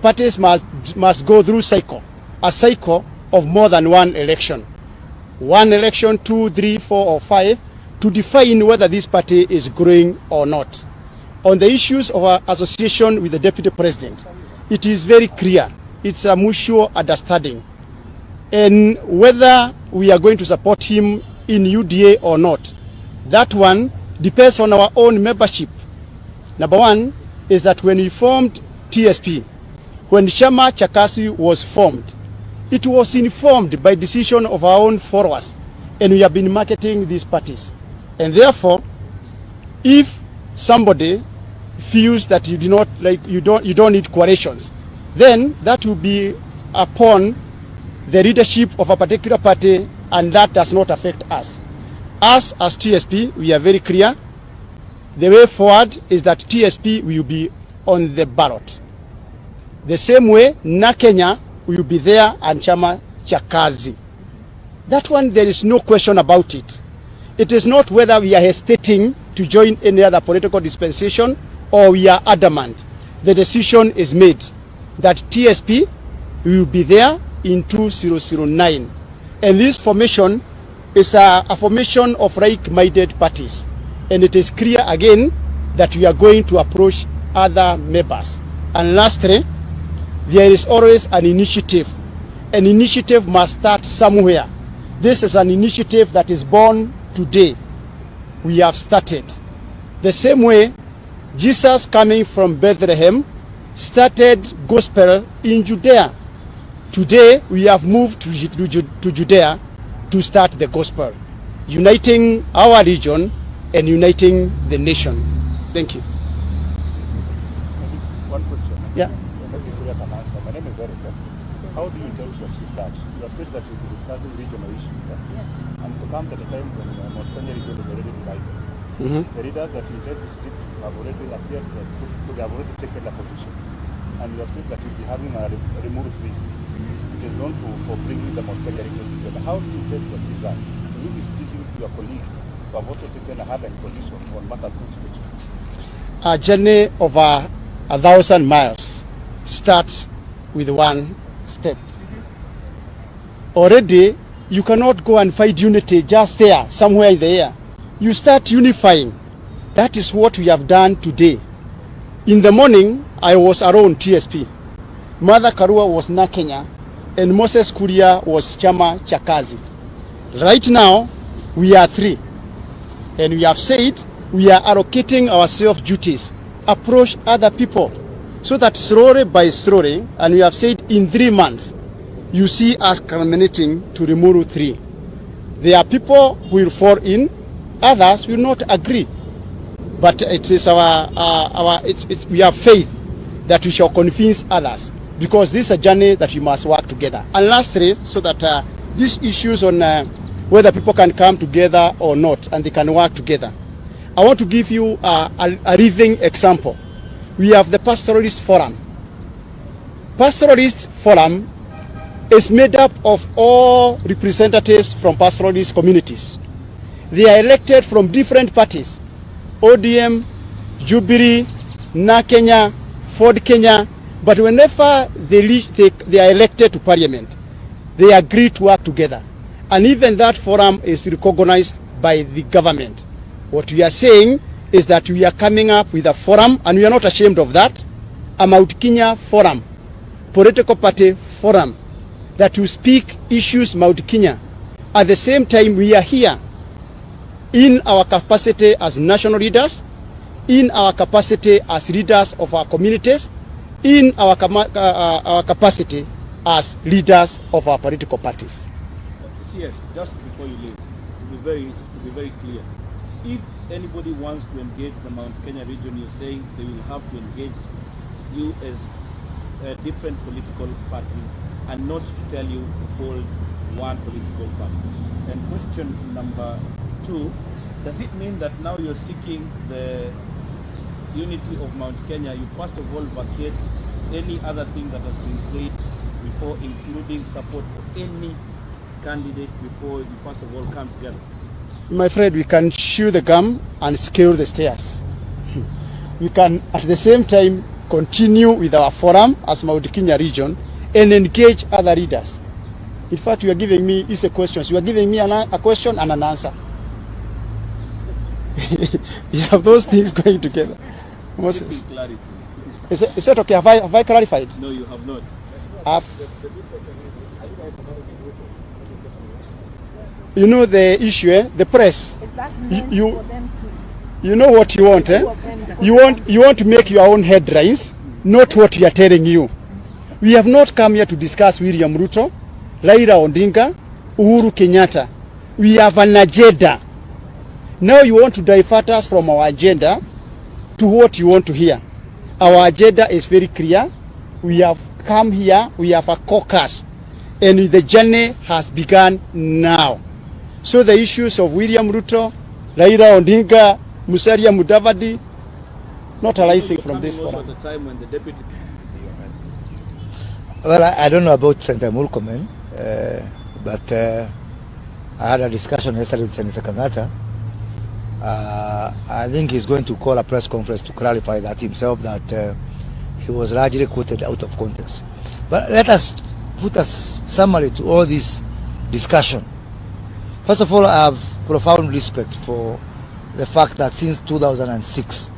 parties must go through a cycle of more than one election. 1 election, 2, 3, 4, or 5, to define whether this party is growing or not. On the issues of our association with the Deputy President, it is very clear. It's a mutual understanding. And whether we are going to support him in UDA or not, that one depends on our own membership. Number one is that when we formed TSP, when Chama cha Kazi was formed, it was informed by decision of our own followers, and we have been marketing these parties. And therefore, if somebody feels that you do not you don't need coalitions, then that will be upon the leadership of a particular party, and that does not affect us. Us as TSP, we are very clear. The way forward is that TSP will be on the ballot. The same way na Kenya will be there and Chama cha Kazi. That one, there is no question about it. It is not whether we are hesitating to join any other political dispensation or we are adamant. The decision is made that TSP will be there in 2009. And this formation is a formation of like-minded parties. And it is clear again that we are going to approach other members. And lastly, there is always an initiative. An initiative must start somewhere. This is an initiative that is born today. We have started. The same way Jesus, coming from Bethlehem, started gospel in Judea. Today we have moved to Judea to start the gospel, uniting our region and uniting the nation. Thank you. One question. Yeah. My name is Eric. How do you intend to achieve that? You have said that you'll be discussing regional issues. Yeah? And it comes at a time when Mount Kenya region is already divided. The leaders that you intend to speak to have already appeared to have already taken a position. And you have said that you'll be having a remove 3, which is known for bringing the Mount Kenya region together. How do you intend to achieve that? Will you be speaking to your colleagues who have also taken a hard position on matters which a journey of 1,000 miles starts with one step. Already, you cannot go and find unity just there, somewhere in the air. You start unifying. That is what we have done today. In the morning, I was around TSP. Mother Karua was na Kenya, and Moses Kuria was Chama cha Kazi. Right now, we are 3. And we have said we are allocating ourselves duties, approach other people, so that slowly by slowly, and we have said in 3 months, you see us culminating to Limuru 3. There are people who will fall in, others will not agree. But it is we have faith that we shall convince others, because this is a journey that we must work together. And lastly, so that these issues on whether people can come together or not, and they can work together. I want to give you a living example. We have the Pastoralist Forum. Pastoralist Forum is made up of all representatives from pastoralist communities. They are elected from different parties: ODM, Jubilee, Na Kenya, Ford Kenya. But whenever they are elected to parliament, they agree to work together. And even that forum is recognized by the government. What we are saying is that we are coming up with a forum, and we are not ashamed of that, a Mount Kenya forum, political party forum, that will speak issues Mount Kenya. At the same time, we are here in our capacity as national leaders, in our capacity as leaders of our communities, in our capacity as leaders of our political parties. Yes, just before you leave, to be very clear, if anybody wants to engage the Mount Kenya region, you're saying they will have to engage you as different political parties, and not to tell you to hold one political party. And question number 2, does it mean that now you're seeking the unity of Mount Kenya, you first of all vacate any other thing that has been said before, including support for any candidate, before you first of all come together? My friend, we can chew the gum and scale the stairs. We can at the same time continue with our forum as Mount Kenya region and engage other leaders. In fact, you are giving me a question. You are giving me a question and an answer. You have those things going together. Moses. Clarity. Is that okay? Have I clarified? No, you have not. You know the issue, the press. Is that meant for them to? You know what you want, eh? You want to make your own headlines, not what we are telling you. We have not come here to discuss William Ruto, Raila Odinga, Uhuru Kenyatta. We have an agenda. Now you want to divert us from our agenda to what you want to hear. Our agenda is very clear. We have come here, we have a caucus, and the journey has begun now. So the issues of William Ruto, Raila Odinga, Musalia Mudavadi, not arising from this forum. At the time when the deputy... Well, I don't know about Senator Murkomen, but I had a discussion yesterday with Senator Kangata. I think he's going to call a press conference to clarify that himself, that he was largely quoted out of context. But let us put a summary to all this discussion. First of all, I have profound respect for the fact that since 2006,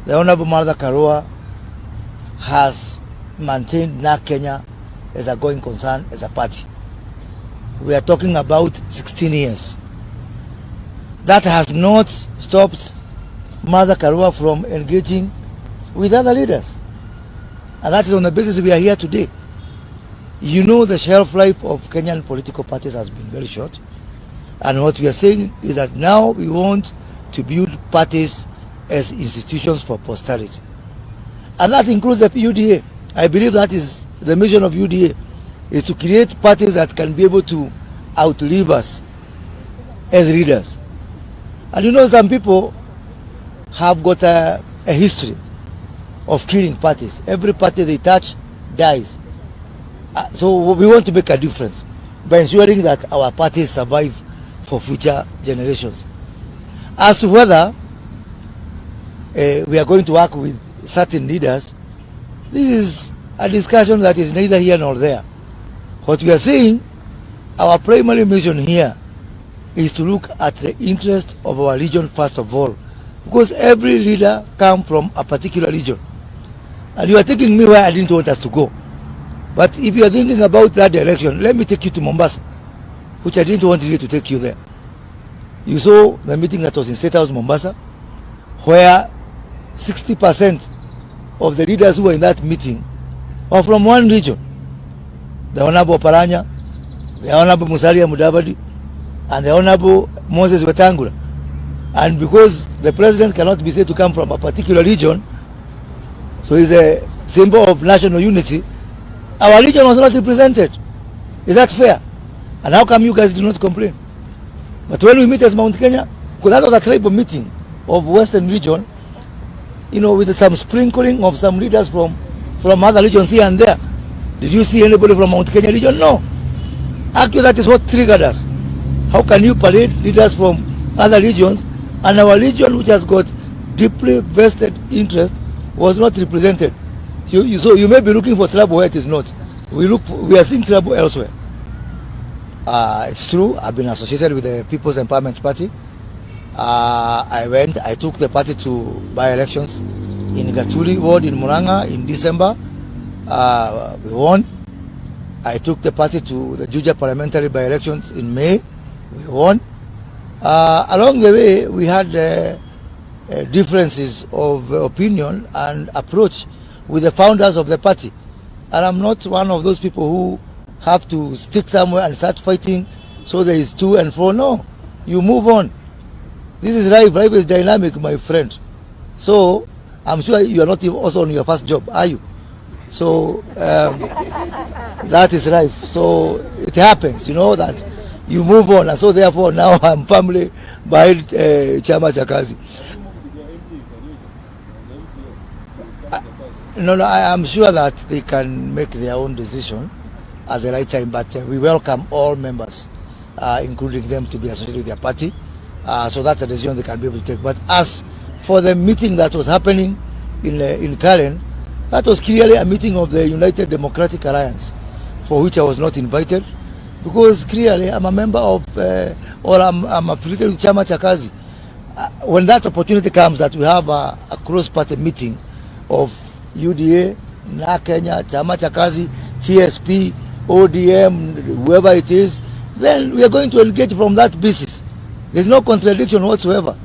the Honorable Martha Karua has maintained NARC Kenya as a going concern, as a party. We are talking about 16 years. That has not stopped Martha Karua from engaging with other leaders. And that is on the basis we are here today. You know, the shelf life of Kenyan political parties has been very short. And what we are saying is that now we want to build parties as institutions for posterity. And that includes the UDA. I believe that is the mission of UDA, is to create parties that can be able to outlive us as leaders. And you know, some people have got a history of killing parties. Every party they touch dies. So we want to make a difference by ensuring that our parties survive for future generations. As to whether we are going to work with certain leaders, this is a discussion that is neither here nor there. What we are saying, our primary mission here is to look at the interest of our region first of all, because every leader comes from a particular region. And you are taking me where I didn't want us to go. But if you are thinking about that direction, let me take you to Mombasa, which I didn't want really to take you there. You saw the meeting that was in State House, Mombasa, where 60% of the leaders who were in that meeting are from one region. The Honorable Paranya, the Honorable Musalia Mudavadi, and the Honorable Moses Wetangula. And because the president cannot be said to come from a particular region, so he's a symbol of national unity, our region was not represented. Is that fair? And how come you guys do not complain? But when we meet as Mount Kenya, because that was a tribal meeting of Western region, you know, with some sprinkling of some leaders from other regions here and there. Did you see anybody from Mount Kenya region? No. Actually, that is what triggered us. How can you parade leaders from other regions, and our region, which has got deeply vested interest, was not represented? So you may be looking for trouble where it is not. We are seeing trouble elsewhere. It's true, I've been associated with the People's Empowerment Party. I took the party to by-elections in Gaturi Ward in Murang'a in December. We won. I took the party to the Juja parliamentary by-elections in May. We won. Along the way, we had differences of opinion and approach with the founders of the party. And I'm not one of those people who have to stick somewhere and start fighting so there is to and fro. No, you move on. This is life. Life is dynamic, my friend. So I'm sure you are not even also on your first job, are you? So that is life. So it happens, you know, that you move on. And so therefore now I'm firmly behind Chama cha Kazi. No, I am sure that they can make their own decision at the right time, but we welcome all members, including them, to be associated with their party. So that's a decision they can be able to take. But as for the meeting that was happening in Karen, That was clearly a meeting of the United Democratic Alliance, for which I was not invited, because clearly I'm a member of, or I'm affiliated with Chama cha Kazi. When that opportunity comes that we have a cross-party meeting of UDA, Na Kenya, Chama cha Kazi, TSP, ODM, whoever it is, then we are going to engage from that basis. There's no contradiction whatsoever.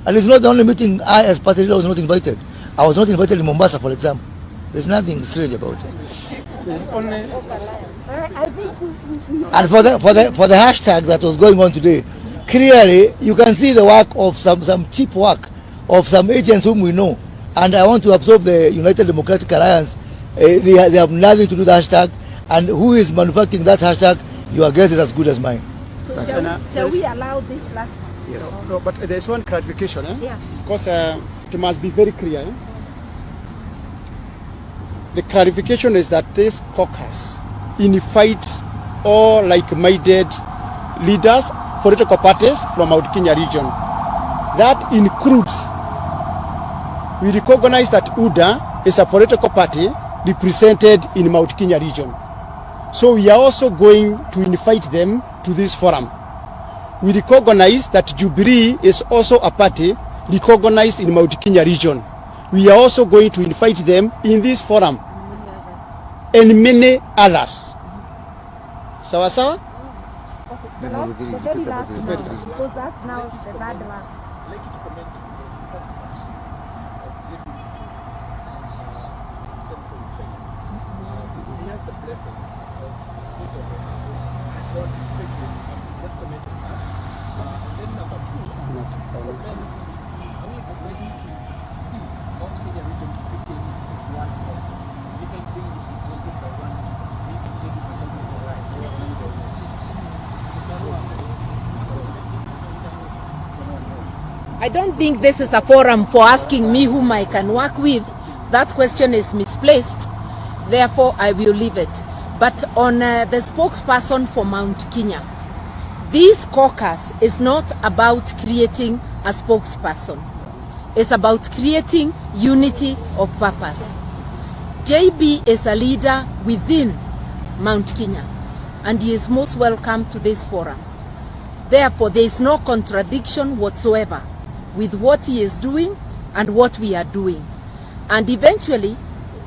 And it's not the only meeting I, as party leader, was not invited. I was not invited in Mombasa, for example. There's nothing strange about it. There's only... And for the hashtag that was going on today, clearly you can see the work of some cheap work of some agents whom we know. And I want to absolve the United Democratic Alliance. They have nothing to do with the hashtag. And who is manufacturing that hashtag, your guess is as good as mine. So shall we allow this last one? Yes. No, but there's one clarification, Yeah. because it must be very clear. The clarification is that this caucus invites all like-minded leaders, political parties from Mount Kenya region. That includes, we recognize that UDA is a political party represented in Mount Kenya region. So we are also going to invite them to this forum. We recognize that Jubilee is also a party recognized in Mount Kenya region. We are also going to invite them in this forum and many others. Sawa sawa? The very last now, because that's now the third one. I'd like you to comment on the Central Kenya. He has the blessings of Ruto and God speaking. Let's comment on that. And then number two, comment, are we ready to see Mount Kenya region speaking one voice? Even being represented by one representative of the right. I don't think this is a forum for asking me whom I can work with. That question is misplaced. Therefore, I will leave it. But on the spokesperson for Mount Kenya, this caucus is not about creating a spokesperson. It's about creating unity of purpose. JB is a leader within Mount Kenya, and he is most welcome to this forum. Therefore, there is no contradiction whatsoever with what he is doing and what we are doing. And eventually,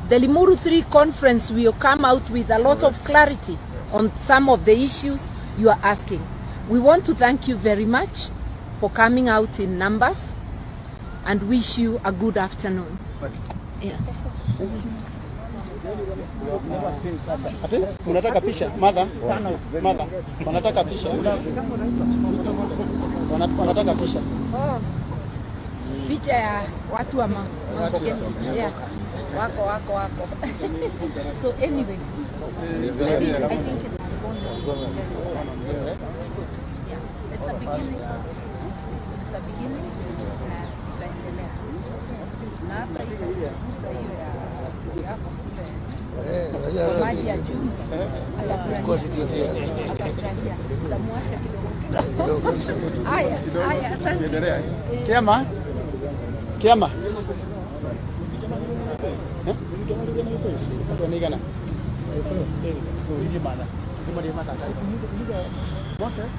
the Limuru 3 conference will come out with a lot of clarity on some of the issues you are asking. We want to thank you very much for coming out in numbers and wish you a good afternoon. Yeah. Ati, unataka picha? Mother, wanataka picha. Wanataka picha. Picha ya watu wa Mount Kenya. Yeah. Wako. So anyway, I think it has gone well. Yeah. It's a beginning. It's a beginning. Tutaendelea. Na hapa hiyo kusa hiyo ya hapo kule. Maji ya chumvi. Atafurahia. Tutamuasha kidogo. Haya, asante. Kiama. Tuanigana. Moses.